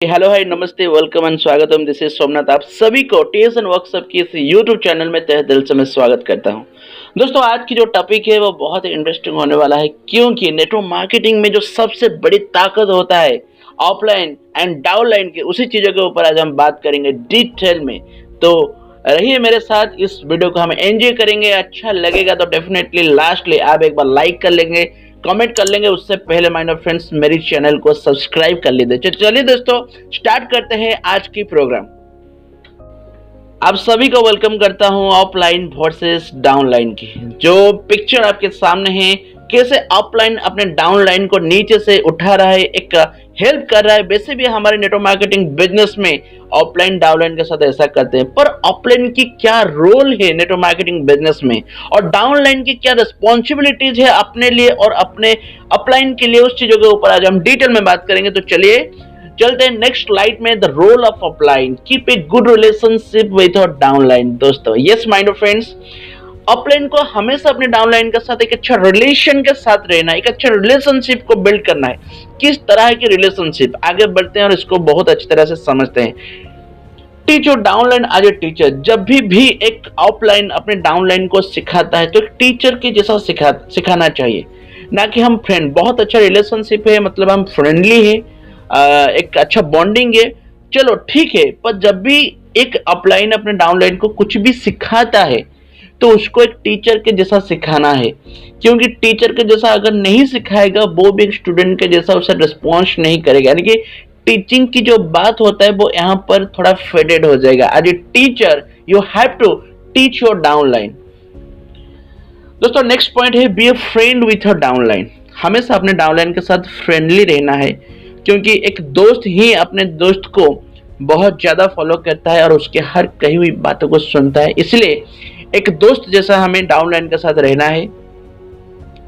Hello hi नमस्ते welcome and स्वागतम। This is Somnath. आप सभी को टीएस एंड वर्कशॉप की इस यूट्यूब चैनल में तहे दिल से मैं स्वागत करता हूं। दोस्तों, आज की जो टॉपिक है वो बहुत ही इंटरेस्टिंग होने वाला है, क्योंकि नेटवर्क मार्केटिंग में जो सबसे बड़ी ताकत होता है ऑफलाइन एंड डाउनलाइन के, उसी चीज़ों के ऊपर आज हम बात करेंगे डिटेल में। तो रहिए मेरे साथ, इस वीडियो को हम एंजॉय करेंगे। अच्छा लगेगा तो डेफिनेटली लास्टली आप एक बार लाइक कर लेंगे, कमेंट कर लेंगे। उससे पहले माय फ्रेंड्स मेरी चैनल को सब्सक्राइब कर लीजिए। चलिए दोस्तों, स्टार्ट करते हैं आज की प्रोग्राम। आप सभी को वेलकम करता हूं ऑफलाइन वर्सेस डाउनलाइन की। जो पिक्चर आपके सामने है, कैसे ऑफलाइन अपने डाउनलाइन को नीचे से उठा रहा है, एक हेल्प कर रहा है। वैसे भी हमारे नेटवर्क मार्केटिंग बिजनेस में ऑफलाइन डाउनलाइन के साथ ऐसा करते हैं, पर ऑफलाइन की क्या रोल है नेटवर्क मार्केटिंग बिजनेस में और डाउनलाइन की क्या रिस्पॉन्सिबिलिटीज है अपने लिए और अपने अपलाइन के लिए, उस चीजों के ऊपर आज हम डिटेल में बात करेंगे। तो चलिए चलते हैं नेक्स्ट स्लाइड में। The role of upline, keep a good relationship with और डाउनलाइन। दोस्तों, यस माय फ्रेंड्स, अपलाइन को हमेशा अपने डाउनलाइन के साथ एक अच्छा रिलेशन के साथ रहना, एक अच्छा रिलेशनशिप को बिल्ड करना है। किस तरह की रिलेशनशिप, आगे बढ़ते हैं और इसको बहुत अच्छी तरह से समझते हैं। Teach your downline as a teacher. जब भी एक ऑफलाइन अपने डाउनलाइन को सिखाता है तो एक टीचर के जैसा सिखाना चाहिए, ना कि हम फ्रेंड। बहुत अच्छा रिलेशनशिप है, मतलब हम फ्रेंडली है, एक अच्छा बॉन्डिंग है, चलो ठीक है। पर जब भी एक अपलाइन अपने डाउनलाइन को कुछ भी सिखाता है तो उसको एक टीचर के जैसा सिखाना है, क्योंकि टीचर के जैसा अगर नहीं सिखाएगा वो भी एक स्टूडेंट के जैसा उसे रिस्पॉन्स नहीं करेगा। यानी कि टीचिंग की जो बात होता है वो यहाँ पर थोड़ा फेडेड हो जाएगा। As a teacher you have to teach your downline. दोस्तों, नेक्स्ट पॉइंट है be a friend with your downline. हमेशा अपने डाउनलाइन के साथ फ्रेंडली रहना है, क्योंकि एक दोस्त ही अपने दोस्त को बहुत ज्यादा फॉलो करता है और उसके हर कही हुई बातों को सुनता है। इसलिए एक दोस्त जैसा हमें डाउनलाइन के साथ रहना है।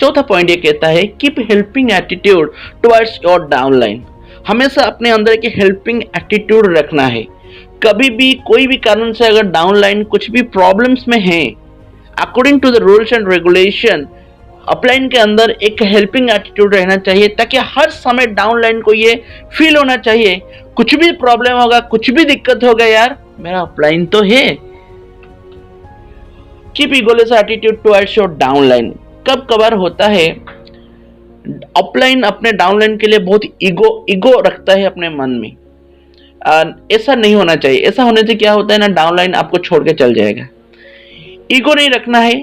चौथा पॉइंट ये कहता है keep helping attitude towards your downline. हमेशा अपने अंदर एक हेल्पिंग एटीट्यूड रखना है। कभी भी कोई भी कारण से अगर डाउनलाइन कुछ भी प्रॉब्लम्स में है, according to the rules and regulation upline के अंदर एक हेल्पिंग एटीट्यूड रहना चाहिए, ताकि हर समय डाउनलाइन को ये फील होना चाहिए कुछ भी प्रॉब्लम होगा, कुछ भी दिक्कत होगा, यार मेरा अपलाइन तो है। Keep egoless attitude towards your downline. कब कभार होता है अपलाइन अपने डाउनलाइन के लिए बहुत ईगो रखता है अपने मन में। ऐसा नहीं होना चाहिए। ऐसा होने से क्या होता है ना, डाउनलाइन आपको छोड़ के चल जाएगा। ईगो नहीं रखना है,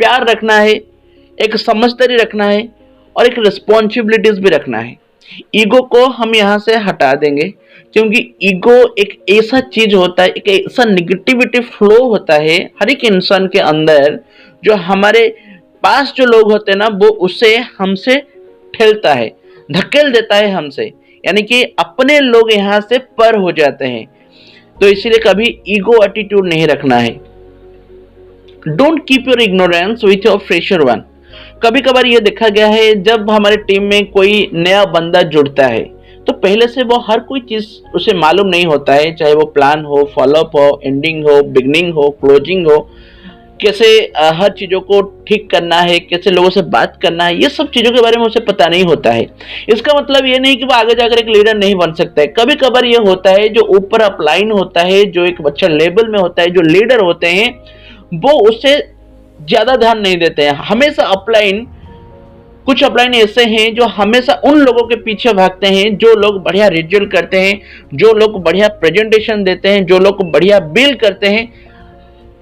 प्यार रखना है, एक समझदारी रखना है और एक रिस्पॉन्सिबिलिटीज भी रखना है। ईगो को हम यहाँ से हटा देंगे, क्योंकि ईगो एक ऐसा चीज होता है, एक ऐसा निगेटिविटी फ्लो होता है हर एक इंसान के अंदर, जो हमारे पास जो लोग होते हैं ना वो उसे हमसे ठेलता है, धकेल देता है हमसे, यानी कि अपने लोग यहाँ से पर हो जाते हैं। तो इसीलिए कभी ईगो एटीट्यूड नहीं रखना है। Don't keep your ignorance with your fresher one. कभी कभार ये देखा गया है, जब हमारे टीम में कोई नया बंदा जुड़ता है तो पहले से वो हर कोई चीज उसे मालूम नहीं होता है, चाहे वो प्लान हो, फॉलोअप हो, एंडिंग हो, बिगनिंग हो, क्लोजिंग हो, कैसे हर चीजों को ठीक करना है, कैसे लोगों से बात करना है, ये सब चीजों के बारे में उसे पता नहीं होता है। इसका मतलब ये नहीं कि वो आगे जाकर एक लीडर नहीं बन सकता है। कभी कभार ये होता है, जो ऊपर अपलाइन होता है, जो एक अच्छा लेवल में होता है, जो लीडर होते हैं, वो उससे ज्यादा ध्यान नहीं देते हैं। हमेशा अपलाइन, कुछ अपलाइन ऐसे हैं जो हमेशा उन लोगों के पीछे भागते हैं जो लोग बढ़िया रिजल्ट करते हैं, जो लोग बढ़िया प्रेजेंटेशन देते हैं, जो लोग बढ़िया बिल करते हैं।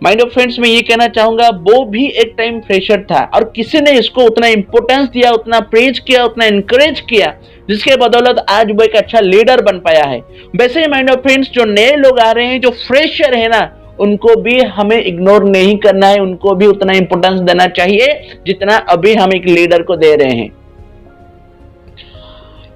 माइंड ऑफ फ्रेंड्स, मैं ये कहना चाहूंगा, वो भी एक टाइम फ्रेशर था और किसी ने इसको उतना इंपोर्टेंस दिया, उतना प्रेज किया, उतना इंकरेज किया, जिसके बदौलत आज वो एक अच्छा लीडर बन पाया है। वैसे ही माइंड ऑफ फ्रेंड्स, जो नए लोग आ रहे हैं, जो फ्रेशर है ना, उनको भी हमें इग्नोर नहीं करना है, उनको भी उतना इंपोर्टेंस देना चाहिए जितना अभी हम एक लीडर को दे रहे हैं।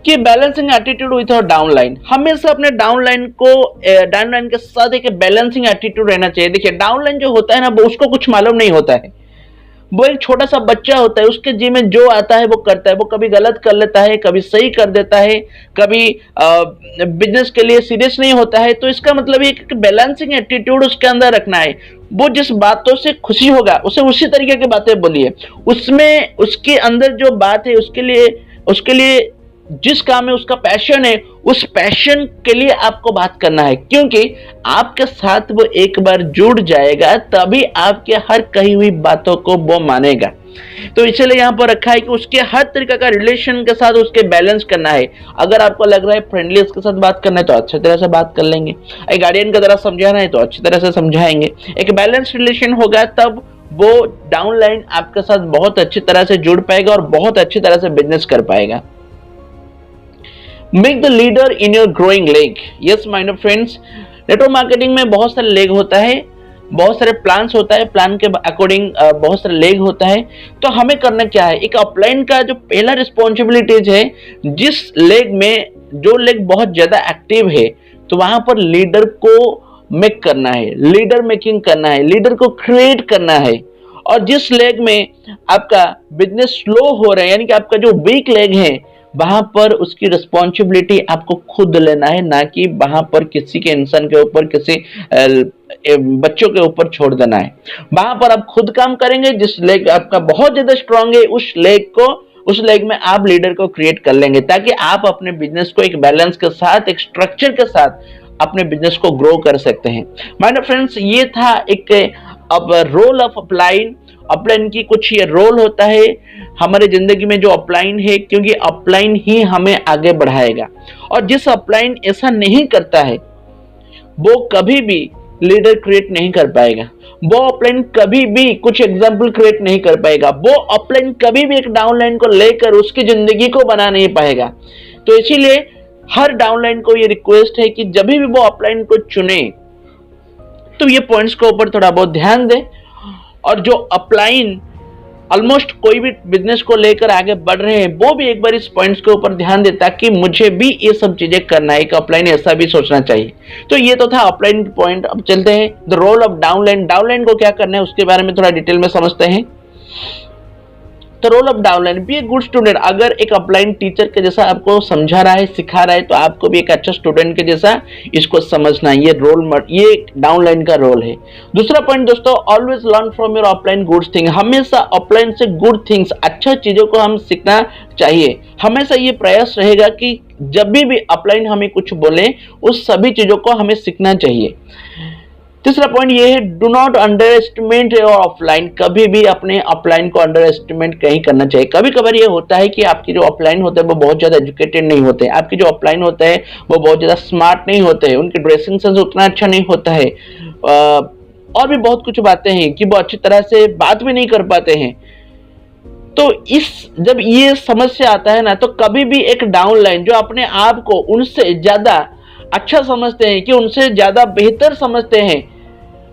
कि बैलेंसिंग एटीट्यूड विथ और डाउनलाइन। हमेशा अपने डाउनलाइन के साथ एक बैलेंसिंग एटीट्यूड रहना चाहिए। देखिए, डाउनलाइन जो होता है ना, वो उसको कुछ मालूम नहीं होता है। वो एक छोटा सा बच्चा होता है, उसके जी में जो आता है वो करता है। वो कभी गलत कर लेता है, कभी सही कर देता है, कभी बिजनेस के लिए सीरियस नहीं होता है। तो इसका मतलब ये कि बैलेंसिंग एटीट्यूड उसके अंदर रखना है। वो जिस बातों से खुशी होगा उसे उसी तरीके की बातें बोलिए। उसमें उसके अंदर जो बात है उसके लिए जिस काम में उसका पैशन है, उस पैशन के लिए आपको बात करना है, क्योंकि आपके साथ वो एक बार जुड़ जाएगा तभी आपके हर कही हुई बातों को वो मानेगा। तो इसलिए यहाँ पर रखा है कि उसके हर तरीके का रिलेशन के साथ उसके बैलेंस करना है। अगर आपको लग रहा है फ्रेंडली उसके साथ बात करना है तो अच्छी तरह से बात कर लेंगे, एक गार्डियन की तरह समझाना है तो अच्छी तरह से समझाएंगे। एक बैलेंस रिलेशन होगा तब वो डाउनलाइन आपके साथ बहुत अच्छी तरह से जुड़ पाएगा और बहुत अच्छी तरह से बिजनेस कर पाएगा। Make the leader in your growing leg. Yes my dear friends, network marketing में बहुत सारे लेग होता है, बहुत सारे प्लान्स होता है, प्लान के अकॉर्डिंग बहुत सारे लेग होता है। तो हमें करना क्या है, एक अपलाइन का जो पहला रिस्पॉन्सिबिलिटीज है, जिस लेग में जो लेग बहुत ज्यादा एक्टिव है तो वहां पर लीडर को मेक करना है, लीडर मेकिंग करना है, लीडर को क्रिएट करना है। और जिस लेग में आपका बिजनेस स्लो हो रहा है, यानी कि आपका जो वीक लेग है, वहां पर उसकी रिस्पॉन्सिबिलिटी आपको खुद लेना है, ना कि वहां पर किसी के इंसान के ऊपर, किसी बच्चों के ऊपर छोड़ देना है। वहां पर आप खुद काम करेंगे। जिस लेग आपका बहुत ज्यादा स्ट्रांग है, उस लेग में आप लीडर को क्रिएट कर लेंगे, ताकि आप अपने बिजनेस को एक बैलेंस के साथ, एक स्ट्रक्चर के साथ अपने बिजनेस को ग्रो कर सकते हैं। माय डियर फ्रेंड्स, ये था एक अब रोल ऑफ अपलाइन। अपलाइन की कुछ ये रोल होता है हमारे जिंदगी में जो अपलाइन है, क्योंकि अपलाइन ही हमें आगे बढ़ाएगा। और जिस अपलाइन ऐसा नहीं करता है वो कभी भी लीडर क्रिएट नहीं कर पाएगा, वो अपलाइन कभी भी कुछ एग्जाम्पल क्रिएट नहीं कर पाएगा, वो अपलाइन कभी भी एक डाउनलाइन को लेकर उसकी जिंदगी को बना नहीं पाएगा। तो इसीलिए हर डाउनलाइन को ये रिक्वेस्ट है कि जब भी वो अपलाइन को चुने तो ये पॉइंट्स के ऊपर थोड़ा बहुत ध्यान दें। और जो अपलाइन ऑलमोस्ट कोई भी बिजनेस को लेकर आगे बढ़ रहे हैं, वो भी एक बार इस पॉइंट्स के ऊपर ध्यान दे, ताकि मुझे भी ये सब चीजें करना है, कि अपलाइन ऐसा भी सोचना चाहिए। तो ये तो था अपलाइन पॉइंट। अब चलते हैं the role of downline. Downline को क्या करना है उसके बारे में थोड़ा डिटेल में समझते हैं। तो role of downline, be a good student. अगर एक अपलाइन टीचर के जैसा आपको समझा रहा है, सिखा रहा है, तो आपको भी एक अच्छा स्टूडेंट के जैसा इसको समझना है। ये डाउनलाइन का रोल है। दूसरा पॉइंट दोस्तों, always learn from your upline good thing. हमेशा अपलाइन से गुड थिंग्स, अच्छा चीजों को हम सीखना चाहिए। हमेशा ये प्रयास रहेगा कि जब भी अपलाइन हमें कुछ बोले, उस सभी चीजों को हमें सीखना चाहिए। तीसरा पॉइंट ये है, do not under estimate your offline. कभी भी अपने अपलाइन को अंडर एस्टिमेट नहीं करना चाहिए। कभी कभार ये होता है कि आपकी जो अपलाइन होते हैं वो बहुत ज्यादा एजुकेटेड नहीं होते, आपकी जो अपलाइन होते हैं वो बहुत ज्यादा स्मार्ट नहीं होते हैं, उनकी ड्रेसिंग सेंस उतना अच्छा नहीं होता है, और भी बहुत कुछ बातें हैं कि वो अच्छी तरह से बात भी नहीं कर पाते हैं। तो जब ये समस्या आता है ना, तो कभी भी एक डाउनलाइन जो अपने आप को उनसे ज्यादा अच्छा समझते हैं, कि उनसे ज्यादा बेहतर समझते हैं,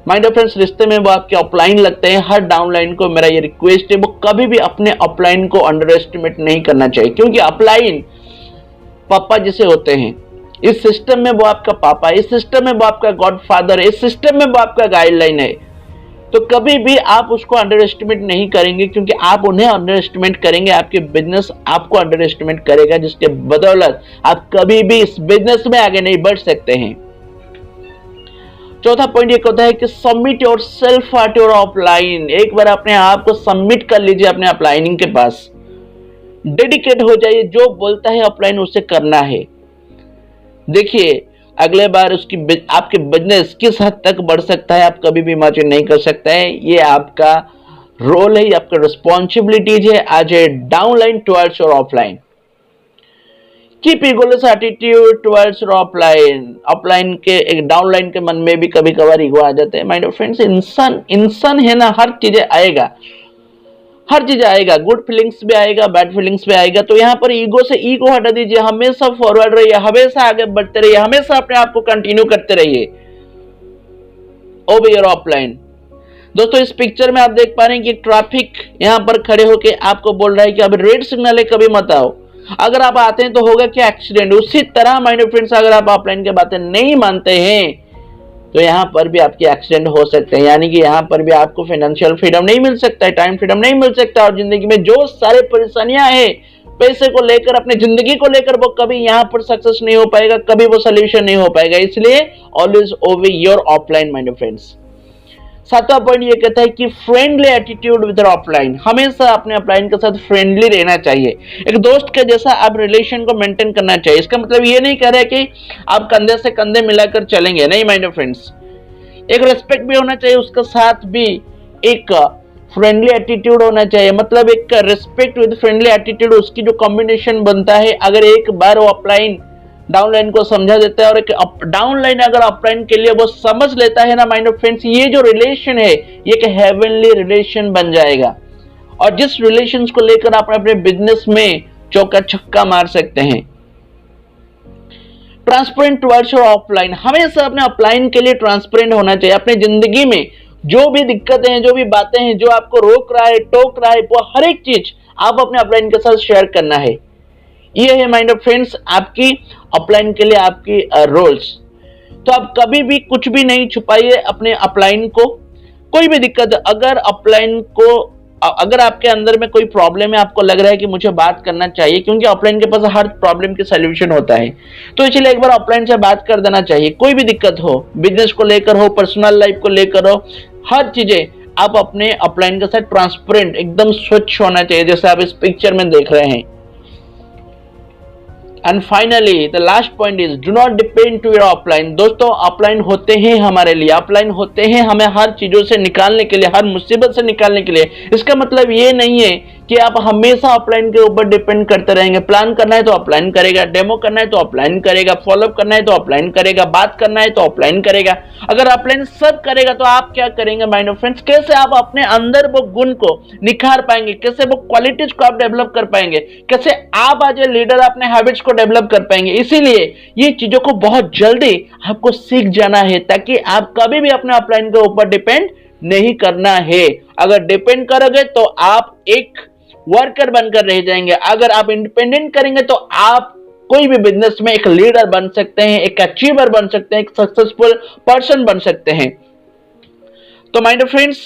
माय डियर फ्रेंड्स, रिश्ते में वो आपके अपलाइन लगते हैं। हर डाउनलाइन को मेरा ये रिक्वेस्ट है, वो कभी भी अपने अपलाइन को अंडर एस्टिमेट नहीं करना चाहिए, क्योंकि अपलाइन पापा जैसे होते हैं। इस सिस्टम में वो आपका पापा, इस सिस्टम में वो आपका गॉडफादर है, इस सिस्टम में वो आपका गाइडलाइन है। तो कभी भी आप उसको अंडर एस्टिमेट नहीं करेंगे, क्योंकि आप उन्हें अंडर एस्टिमेट करेंगे, आपके बिजनेस आपको अंडर एस्टिमेट करेगा, जिसके बदौलत आप कभी भी इस बिजनेस में आगे नहीं बढ़ सकते हैं। चौथा पॉइंट ये होता है कि submit your self at your upline. एक बार अपने आप को सबमिट कर लीजिए अपने अपलाइनिंग के पास, डेडिकेट हो जाइए, जो बोलता है अपलाइन उसे करना है। देखिए अगले बार आपके बिजनेस किस हद तक बढ़ सकता है आप कभी भी इमेजिन नहीं कर सकता है। ये आपका रोल है, ये आपका रिस्पॉन्सिबिलिटीज है as a downline towards your offline. Keep egoless attitude towards your upline. Upline के एक डाउनलाइन के मन में भी कभी कभार ईगो आ जाते हैं। माय डियर फ्रेंड्स, इंसान है ना, हर चीज आएगा, गुड फीलिंग्स भी आएगा, बैड फीलिंग्स भी आएगा। तो यहाँ पर ईगो हटा दीजिए, हमेशा फॉरवर्ड रहिए, हमेशा आगे बढ़ते रहिए, हमेशा अपने आप को कंटिन्यू करते रहिए। ओबे योर अपलाइन। दोस्तों इस पिक्चर में आप देख पा रहे हैं कि ट्रैफिक यहाँ पर खड़े होके आपको बोल रहा है कि अब रेड सिग्नल है, कभी मत आओ। अगर आप आते हैं तो होगा क्या, एक्सीडेंट। उसी तरह माय डियर फ्रेंड्स, अगर आप अपलाइन की बातें नहीं मानते हैं तो यहाँ पर भी आपके एक्सीडेंट हो सकते हैं, यानी कि यहाँ पर भी आपको फाइनेंशियल फ्रीडम नहीं मिल सकता है, टाइम फ्रीडम नहीं मिल सकता, और जिंदगी में जो सारे परेशानियां हैं पैसे को लेकर, अपनी जिंदगी को लेकर, वो कभी यहाँ पर सक्सेस नहीं हो पाएगा, कभी वो सोल्यूशन नहीं हो पाएगा। इसलिए always obey your offline my dear friends. सातवां पॉइंट ये कहता है कि फ्रेंडली एटीट्यूड विद ऑफलाइन, हमेशा अपने ऑफलाइन के साथ फ्रेंडली रहना चाहिए, एक दोस्त के जैसा आप रिलेशन को मेंटेन करना चाहिए। इसका मतलब ये नहीं कह रहा है कि आप कंधे से कंधे मिलाकर चलेंगे, नहीं माय डियर फ्रेंड्स। एक रेस्पेक्ट भी होना चाहिए, उसके साथ भी एक फ्रेंडली एटीट्यूड होना चाहिए। मतलब एक रेस्पेक्ट विद फ्रेंडली एटीट्यूड, उसकी जो कॉम्बिनेशन बनता है, अगर एक बार वो अपलाइन डाउनलाइन को समझा देता है और एक डाउनलाइन अगर अपलाइन के लिए वो समझ लेता है ना माइंड ऑफ फ्रेंड्स, ये जो रिलेशन है ये एक हेवनली रिलेशन बन जाएगा। और जिस रिलेशन को लेकर आप अपने बिजनेस में चौका छक्का मार सकते हैं। ट्रांसपेरेंट टुवर्ड्स योर ऑफलाइन, हमेशा अपने ऑफलाइन के लिए ट्रांसपेरेंट होना चाहिए। अपनी जिंदगी में जो भी दिक्कतें हैं, जो भी बातें हैं, जो आपको रोक रहा है, टोक रहा है, वो हर एक चीज आप अपने ऑफलाइन के साथ शेयर करना है। ये है माइंड ऑफ फ्रेंड्स आपकी अपलाइन के लिए आपकी रोल्स। तो आप कभी भी कुछ भी नहीं छुपाइए अपने अपलाइन को। कोई भी दिक्कत, अगर अपलाइन को, अगर आपके अंदर में कोई प्रॉब्लम है, आपको लग रहा है कि मुझे बात करना चाहिए, क्योंकि अपलाइन के पास हर प्रॉब्लम के सोल्यूशन होता है, तो इसलिए एक बार अपलाइन से बात कर देना चाहिए। कोई भी दिक्कत हो, बिजनेस को लेकर हो, पर्सनल लाइफ को लेकर हो, हर चीजें आप अपने अपलाइन के साथ ट्रांसपेरेंट, एकदम स्वच्छ होना चाहिए, जैसे आप इस पिक्चर में देख रहे हैं। And finally the last point is do not depend to your offline. दोस्तों ऑफलाइन होते हैं हमारे लिए, ऑफलाइन होते हैं हमें हर चीजों से निकालने के लिए, हर मुसीबत से निकालने के लिए। इसका मतलब ये नहीं है कि आप हमेशा ऑफलाइन के ऊपर डिपेंड करते रहेंगे। प्लान करना है तो ऑफलाइन करेगा, डेमो करना है तो ऑफलाइन करेगा, फॉलोअप करना है तो ऑफलाइन करेगा, बात करना है तो ऑफलाइन करेगा। अगर ऑफलाइन सब करेगा तो आप क्या करेंगे माइंड ऑफ फ्रेंड्स? कैसे आप अपने अंदर वो गुण को निखार पाएंगे, कैसे वो क्वालिटीज को आप डेवलप कर पाएंगे, कैसे आप आज ए लीडर अपने हैबिट्स को डेवलप कर पाएंगे। इसीलिए ये चीजों को बहुत जल्दी आपको सीख जाना है, ताकि आप कभी भी अपने ऑफलाइन के ऊपर डिपेंड नहीं करना है। अगर डिपेंड करोगे तो आप एक वर्कर बनकर रह जाएंगे। अगर आप इंडिपेंडेंट करेंगे तो आप कोई भी बिजनेस में एक लीडर बन सकते हैं, एक अचीवर बन सकते हैं, एक सक्सेसफुल पर्सन बन सकते हैं। तो my dear friends,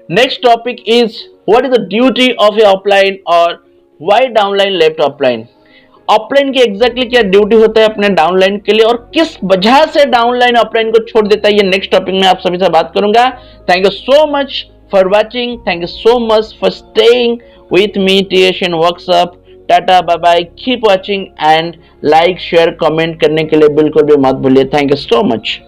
next topic is what is the duty of a offline और why downline left offline. Offline की एग्जैक्टली क्या ड्यूटी होता है अपने डाउनलाइन के लिए, और किस वजह से डाउनलाइन ऑफलाइन को छोड़ देता है, ये नेक्स्ट टॉपिक में आप सभी से बात करूंगा। Thank you so much for watching, thank you so much for staying with me TSN Workshop। Tata, bye bye, keep watching and like share comment करने के लिए बिल्कुल भी मत भूलिए। Thank you so much.